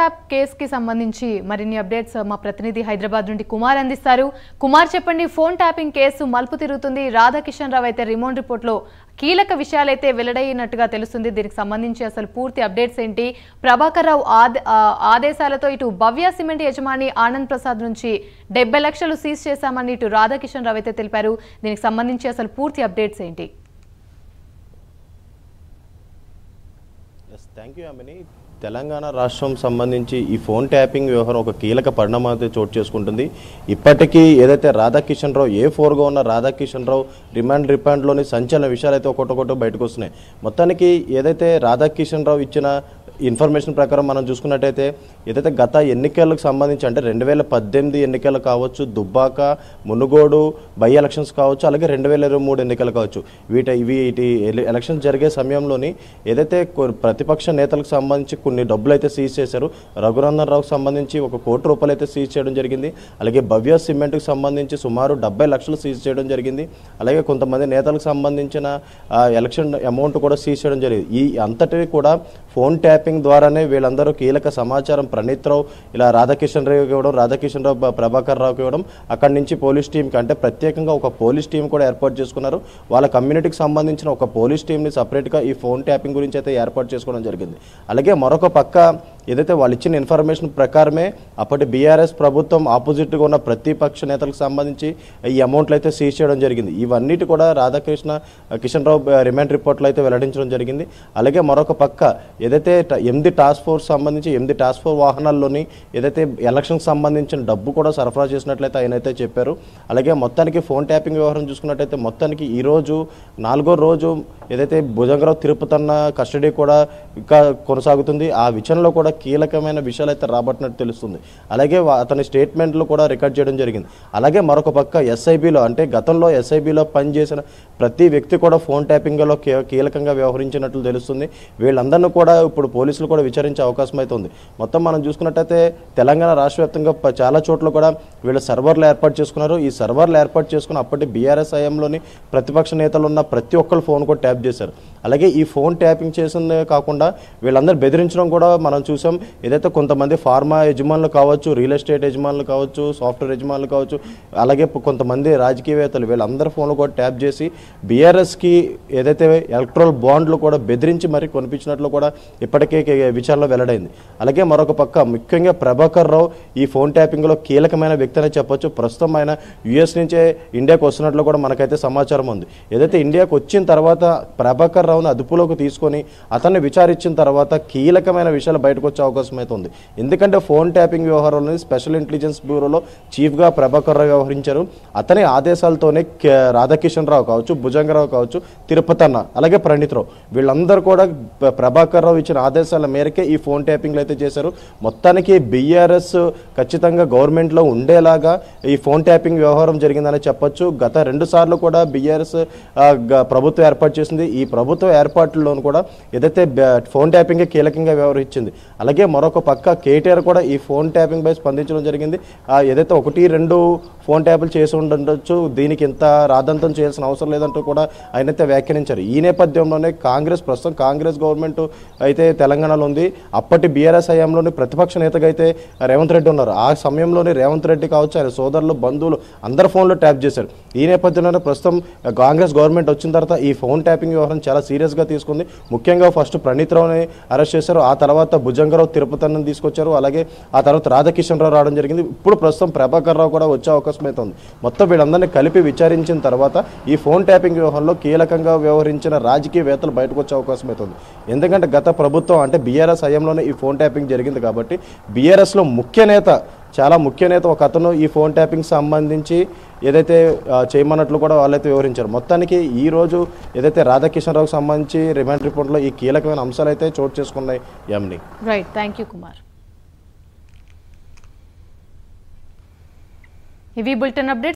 Tap కేసుకి సంబంధించి మరిన్ని అప్డేట్స్ మా ప్రతినిధి హైదరాబాద్ నుండి కుమార్ అందిస్తారు. కుమార్ చెప్పండి, ఫోన్ ట్యాపింగ్ కేసు మలుపు తిరుగుతుంది. రాధాకిషన్ రావు అయితే రిమాండ్ రిపోర్ట్లో కీలక విషయాలైతే వెల్లడైనట్టుగా తెలుస్తుంది. దీనికి సంబంధించి అసలు పూర్తి అప్డేట్స్ ఏంటి? ప్రభాకర్ రావు ఆదేశాలతో ఇటు భవ్య సిమెంట్ యజమాని ఆనంద్ ప్రసాద్ నుంచి 70 లక్షలు సీజ్ చేశామని ఇటు రాధాకిషన్ రావు అయితే తెలిపారు. దీనికి సంబంధించి అసలు పూర్తి అప్డేట్స్ ఏంటి? Thank you Amini. తెలంగాణ రాష్ట్రం సంబంధించి ఈ ఫోన్ ట్యాపింగ్ వ్యవహారం ఒక కీలక పరిణామాన్ని చోటు చేసుకుంటుంది. ఇప్పటికీ ఏదైతే రాధాకిషన్ రావు A4గా ఉన్న రాధాకిషన్ రావు రిమాండ్లోని సంచలన విషయాలు అయితే ఒకటొకటి బయటకు వస్తున్నాయి. మొత్తానికి ఏదైతే రాధాకిషన్ రావు ఇచ్చిన ఇన్ఫర్మేషన్ ప్రకారం మనం చూసుకున్నట్టయితే ఏదైతే గత ఎన్నికలకు సంబంధించి అంటే 2018 ఎన్నికలు కావచ్చు, దుబ్బాక, మునుగోడు బై ఎలక్షన్స్ కావచ్చు, అలాగే 2023 ఎన్నికలు కావచ్చు, వీటి ఎలక్షన్స్ జరిగే సమయంలోని ఏదైతే ప్రతిపక్ష నేతలకు సంబంధించి కొన్ని డబ్బులు అయితే సీజ్ చేశారు. రఘునందన్ రావుకు సంబంధించి ₹1 కోటి అయితే సీజ్ చేయడం జరిగింది. అలాగే భవ్య సిమెంట్కి సంబంధించి సుమారు 70 లక్షలు సీజ్ చేయడం జరిగింది. అలాగే కొంతమంది నేతలకు సంబంధించిన ఎలక్షన్ అమౌంట్ కూడా సీజ్ చేయడం జరిగింది. ఈ అంతటి కూడా ఫోన్ ట్యాపింగ్ ద్వారానే వీళ్ళందరూ కీలక సమాచారం ప్రణీత్ రావు ఇలా రాధాకిషన్ రావుకి ఇవ్వడం, రాధాకిషన్ రావు ప్రభాకర్ రావుకి ఇవ్వడం, అక్కడి నుంచి పోలీస్ టీంకి అంటే ప్రత్యేకంగా ఒక పోలీస్ టీం కూడా ఏర్పాటు చేసుకున్నారు. వాళ్ళ కమ్యూనిటీకి సంబంధించిన ఒక పోలీస్ టీంని సపరేట్గా ఈ ఫోన్ ట్యాపింగ్ గురించి అయితే ఏర్పాటు చేసుకోవడం జరిగింది. అలాగే మరొక పక్క ఏదైతే వాళ్ళు ఇచ్చిన ఇన్ఫర్మేషన్ ప్రకారమే అప్పటి బీఆర్ఎస్ ప్రభుత్వం ఆపోజిట్గా ఉన్న ప్రతిపక్ష నేతలకు సంబంధించి ఈ అమౌంట్లు అయితే సీజ్ చేయడం జరిగింది. ఇవన్నిటి కూడా కిషన్ రావు రిమాండ్ రిపోర్ట్లో అయితే వెల్లడించడం జరిగింది. అలాగే మరొక పక్క ఏదైతే 8 టాస్క్ ఫోర్స్ సంబంధించి 8 టాస్క్ ఫోర్స్ వాహనాల్లోని ఏదైతే ఎలక్షన్కి సంబంధించిన డబ్బు కూడా సరఫరా చేసినట్లయితే ఆయన అయితే చెప్పారు. అలాగే మొత్తానికి ఫోన్ ట్యాపింగ్ వ్యవహారం చూసుకున్నట్టయితే మొత్తానికి ఈరోజు 4వ రోజు ఏదైతే భుజంగరావు తిరుపతన్న కస్టడీ కూడా ఇంకా కొనసాగుతుంది. ఆ విషయంలో కూడా కీలకమైన విషయాలు అయితే రాబట్టినట్టు తెలుస్తుంది. అలాగే అతని స్టేట్మెంట్లు కూడా రికార్డ్ చేయడం జరిగింది. అలాగే మరొక పక్క ఎస్ఐబిలో అంటే గతంలో ఎస్ఐబిలో పనిచేసిన ప్రతి వ్యక్తి కూడా ఫోన్ ట్యాపింగ్లో కీలకంగా వ్యవహరించినట్లు తెలుస్తుంది. వీళ్ళందరినీ కూడా ఇప్పుడు పోలీసులు కూడా విచారించే అవకాశం అయితే ఉంది. మొత్తం మనం చూసుకున్నట్టయితే తెలంగాణ రాష్ట్ర వ్యాప్తంగా చాలా చోట్ల కూడా వీళ్ళు సర్వర్లు ఏర్పాటు చేసుకున్నారు. ఈ సర్వర్లు ఏర్పాటు చేసుకుని అప్పటి బీఆర్ఎస్ హయాంలోని ప్రతిపక్ష నేతలు ఉన్న ప్రతి ఒక్కరు ఫోన్ కూడా ట్యాప్ చేశారు. అలాగే ఈ ఫోన్ ట్యాపింగ్ చేసిందే కాకుండా వీళ్ళందరూ బెదిరించడం కూడా మనం చూసాం. ఏదైతే కొంతమంది ఫార్మా యజమానులు కావచ్చు, రియల్ ఎస్టేట్ యజమానులు కావచ్చు, సాఫ్ట్వేర్ యజమానులు కావచ్చు, అలాగే కొంతమంది రాజకీయవేత్తలు వీళ్ళందరూ ఫోన్లు కూడా ట్యాప్ చేసి బీఆర్ఎస్కి ఏదైతే ఎలక్ట్రల్ బాండ్లు కూడా బెదిరించి మరి కొనిపించినట్లు కూడా ఇప్పటికే విచారణలో వెల్లడైంది. అలాగే మరొక పక్క ముఖ్యంగా ప్రభాకర్ రావు ఈ ఫోన్ ట్యాపింగ్లో కీలకమైన వ్యక్తి అని చెప్పొచ్చు. ప్రస్తుతం ఆయన యుఎస్ నుంచే ఇండియాకు వస్తున్నట్లు కూడా మనకైతే సమాచారం ఉంది. ఏదైతే ఇండియాకు వచ్చిన తర్వాత ప్రభాకర్ రావుని అదుపులోకి తీసుకొని అతన్ని విచారించిన తర్వాత కీలకమైన విషయాలు బయటకు వచ్చే అవకాశం అయితే ఉంది. ఎందుకంటే ఫోన్ ట్యాపింగ్ వ్యవహారంలో స్పెషల్ ఇంటెలిజెన్స్ బ్యూరోలో చీఫ్గా ప్రభాకర్ రావు వ్యవహరించారు. అతని ఆదేశాలతోనే రాధాకిషన్ రావు కావచ్చు, భుజంగరావు కావచ్చు, తిరుపతన్న, అలాగే ప్రణీత్ రావు వీళ్ళందరూ కూడా ప్రభాకర్ రావు ఇచ్చిన ఆదేశాల మేరకే ఈ ఫోన్ ట్యాపింగ్లు అయితే చేశారు. మొత్తానికి బీఆర్ఎస్ ఖచ్చితంగా గవర్నమెంట్లో ఉండేలాగా ఈ ఫోన్ ట్యాపింగ్ వ్యవహారం జరిగిందని చెప్పొచ్చు. గత 2 సార్లు కూడా బీఆర్ఎస్ ప్రభుత్వం ఏర్పాటు చేసింది. ఈ ప్రభుత్వ ఏర్పాట్లలోనూ కూడా ఏదైతే ఫోన్ ట్యాపింగ్ కీలకంగా వ్యవహరించింది. అలాగే మరొక పక్క కేటీఆర్ కూడా ఈ ఫోన్ ట్యాపింగ్ పై స్పందించడం జరిగింది. ఏదైతే 1-2 ఫోన్ ట్యాపులు చేసి ఉండొచ్చు, దీనికి ఇంత రాద్ధాంతం చేయాల్సిన అవసరం లేదంటూ కూడా ఆయనైతే వ్యాఖ్యానించారు. ఈ నేపథ్యంలోనే ప్రస్తుతం కాంగ్రెస్ గవర్నమెంట్ అయితే తెలంగాణలో ఉంది. అప్పటి బీఆర్ఎస్ హయాంలోని ప్రతిపక్ష నేతగా అయితే రేవంత్ రెడ్డి ఉన్నారు. ఆ సమయంలోని రేవంత్ రెడ్డి కావచ్చు, ఆయన సోదరులు, బంధువులు అందరు ఫోన్లో ట్యాప్ చేశారు. ఈ నేపథ్యంలోనే ప్రస్తుతం కాంగ్రెస్ గవర్నమెంట్ వచ్చిన తర్వాత ఈ ఫోన్ ట్యాపింగ్ వ్యవహారం చాలా సీరియస్గా తీసుకుంది. ముఖ్యంగా ఫస్ట్ ప్రణీత్ రావుని అరెస్ట్ చేశారు. ఆ తర్వాత భుజంగరావు తిరుపతన్నని తీసుకొచ్చారు. అలాగే ఆ తర్వాత రాధాకిషన్ రావు రావడం జరిగింది. ఇప్పుడు ప్రస్తుతం ప్రభాకర్ రావు కూడా వచ్చే అవకాశం అయితే ఉంది. మొత్తం వీళ్ళందరినీ కలిపి విచారించిన తర్వాత ఈ ఫోన్ ట్యాపింగ్ వ్యవహారంలో కీలకంగా వ్యవహరించిన రాజకీయవేత్తలు బయటకు వచ్చే అవకాశం అయితే ఉంది. ఎందుకంటే గత ప్రభుత్వం అంటే బీఆర్ఎస్ హయాంలోనే ఈ ఫోన్ ట్యాపింగ్ జరిగింది కాబట్టి బీఆర్ఎస్లో చాలా ముఖ్య నేత ఒక అతను ఈ ఫోన్ ట్యాపింగ్ సంబంధించి ఏదైతే చేయమన్నట్లు కూడా వాళ్ళైతే వివరించారు. మొత్తానికి ఈ రోజు ఏదైతే రాధాకిషన్ రావుకి సంబంధించి రిమాండ్ రిపోర్ట్లో ఈ కీలకమైన అంశాలు అయితే చోటు చేసుకున్నాయి. Yamini. Right, thank you Kumar. ఇవి బులెటిన్ అప్డేట్స్.